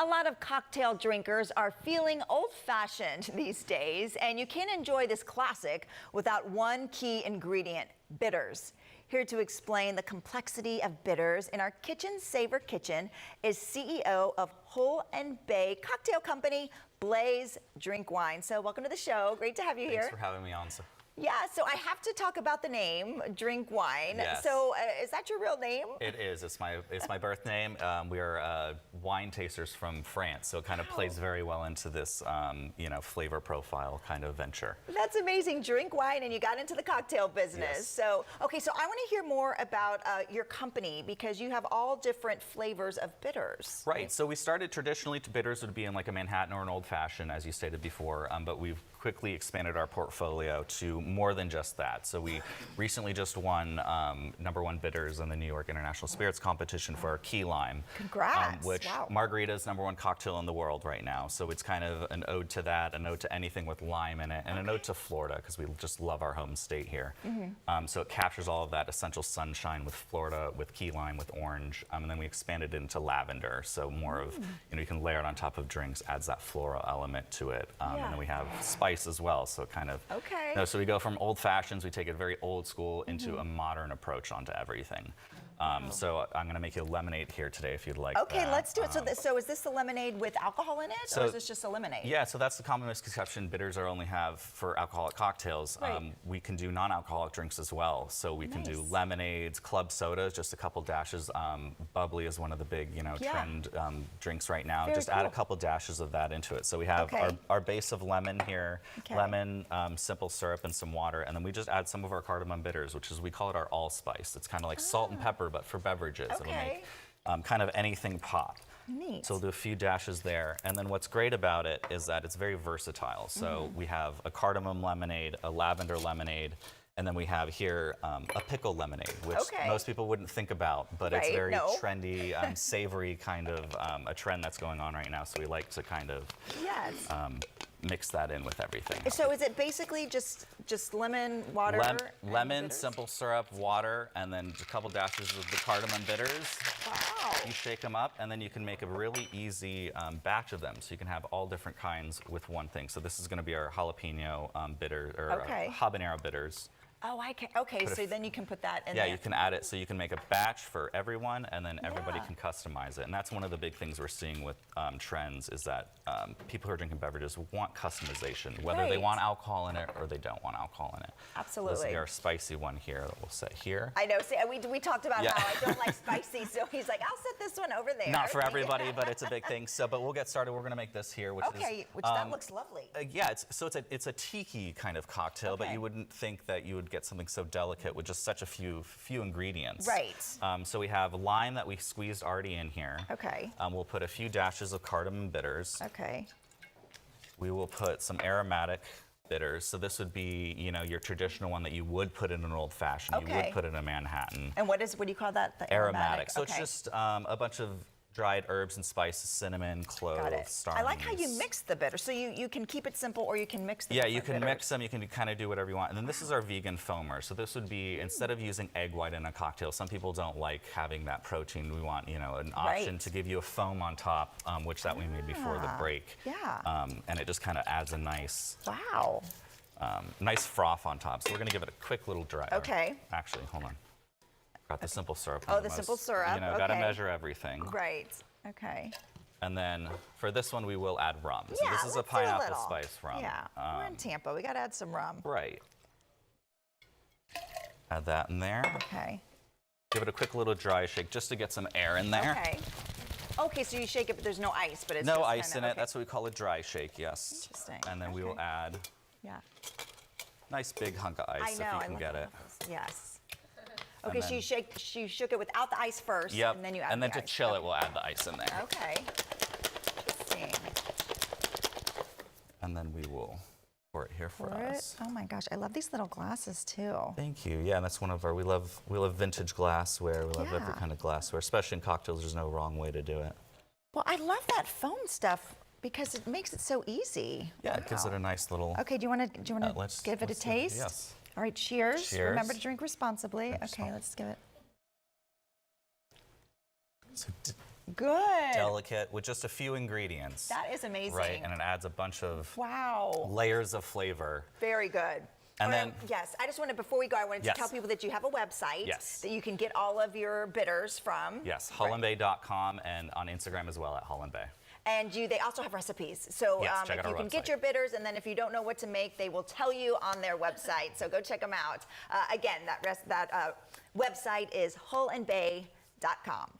A lot of cocktail drinkers are feeling old-fashioned these days, and you can't enjoy this classic without one key ingredient, bitters. Here to explain the complexity of bitters in our Kitchen Saver Kitchen is CEO of Hull and Bay Cocktail Company, Blaze Drink Wine. So welcome to the show. Great to have you here. Thanks for having me on. Yeah, so I have to talk about the name, Drink Wine. Yes. So is that your real name? It is. It's my birth name. We are wine tasters from France, so it kind of plays very well into this, flavor profile kind of venture. That's amazing. Drink wine, and you got into the cocktail business. Yes. So, okay, so I want to hear more about your company because you have all different flavors of bitters. Right. So we started traditionally to bitters would be in like a Manhattan or an old fashioned, as you stated before, but we've quickly expanded our portfolio to more than just that. So we recently just won #1 bitters in the New York International Spirits Competition for our key lime. Congrats. Which wow. margarita is #1 cocktail in the world right now. So it's kind of an ode to that, an ode to anything with lime in it, and an ode to Florida because we just love our home state here. So it captures all of that essential sunshine with Florida, with key lime, with orange, and then we expanded into lavender. So more of, you can layer it on top of drinks, adds that floral element to it. And then we have spice as well, so it kind of, so we go from old fashions, we take it very old school into a modern approach onto everything. So I'm going to make you a lemonade here today if you'd like. Okay, let's do it. So is this the lemonade with alcohol in it, or is this just a lemonade? Yeah, so that's the common misconception bitters are only have for alcoholic cocktails. Right. We can do non-alcoholic drinks as well. So we can do lemonades, club sodas, just a couple dashes. Bubbly is one of the big, trend drinks right now. Very just cool. add a couple dashes of that into it. So we have our base of lemon here, lemon, simple syrup, and some water, and then we just add some of our cardamom bitters, which is, we call it our allspice. It's kind of like salt and pepper, but for beverages. It'll make kind of anything pop. Neat. So we'll do a few dashes there. And then what's great about it is that it's very versatile. So we have a cardamom lemonade, a lavender lemonade, and then we have here a pickle lemonade, which most people wouldn't think about, but it's very trendy, savory kind of a trend that's going on right now. So we like to kind of mix that in with everything. So is it basically just lemon, water? Lemon, simple syrup, water, and then a couple dashes of the cardamom bitters. Wow. You shake them up, and then you can make a really easy batch of them. So you can have all different kinds with one thing. So this is going to be our jalapeno bitter, or habanero bitters. Oh, okay, so then you can put that in there. Yeah, you can add it, so you can make a batch for everyone, and then everybody can customize it. And that's one of the big things we're seeing with trends is that people who are drinking beverages want customization, whether they want alcohol in it or they don't want alcohol in it. Absolutely. This is our spicy one here that we'll set here. I know, see, we talked about how I don't like spicy, so he's like, I'll set this one over there. Not for everybody, but it's a big thing. So, but we'll get started. We're going to make this here, which is... that looks lovely. Yeah, it's a tiki kind of cocktail, but you wouldn't think that you would get something so delicate with just such a few ingredients. Right. So we have lime that we squeezed already in here. Okay. We'll put a few dashes of cardamom bitters. Okay. We will put some aromatic bitters. So this would be, your traditional one that you would put in an old fashioned. You would put in a Manhattan. And what do you call that? The aromatic. So it's just a bunch of dried herbs and spices, cinnamon, cloves, star I like how anise. you mix the bitter. So you can keep it simple, or you can mix the you can mix them. You can kind of do whatever you want. And then this is our vegan foamer. So this would be, instead of using egg white in a cocktail, some people don't like having that protein. We want, an option to give you a foam on top, which that we made before the break. Yeah. And it just kind of adds a nice, nice froth on top. So we're going to give it a quick little dry. Okay. Actually, hold on. Got the simple syrup. Oh, the simple syrup. Got to measure everything. Right. Okay. And then for this one, we will add rum. So this is a pineapple spice rum. Yeah. We're in Tampa. We got to add some rum. Right. Add that in there. Okay. Give it a quick little dry shake just to get some air in there. Okay. Okay, so you shake it, but there's no ice, but it's no just ice in it. That's what we call a dry shake. Yes. Interesting. And then we will add. Nice big hunk of ice if you can get it. Yes. Okay, so you shook it without the ice first, and then you add and then the to ice. chill it, we'll add the ice in there. Okay. Interesting. And then we will pour it here for us. Oh my gosh, I love these little glasses too. Thank you. Yeah, and that's one of our, we love vintage glassware. We love every kind of glassware, especially in cocktails. There's no wrong way to do it. Well, I love that foam stuff because it makes it so easy. Yeah, it gives it a nice little. Okay, do you want to give it a taste? Yes. All right, cheers. Cheers. Remember to drink responsibly. Okay, let's give it. So Good. delicate, with just a few ingredients. That is amazing. Right, and it adds a bunch of Wow. layers of flavor. Very good. And then, yes, I just wanted, before we go, I wanted to Yes. tell people that you have a website Yes. that you can get all of your bitters from. yes, Right. hollandbay.com, and on Instagram as well at hollandbay. And they also have recipes. So Yes, check if out you our can get website. your bitters, and then if you don't know what to make, they will tell you on their website. So go check them out. Again, that website is hollandbay.com.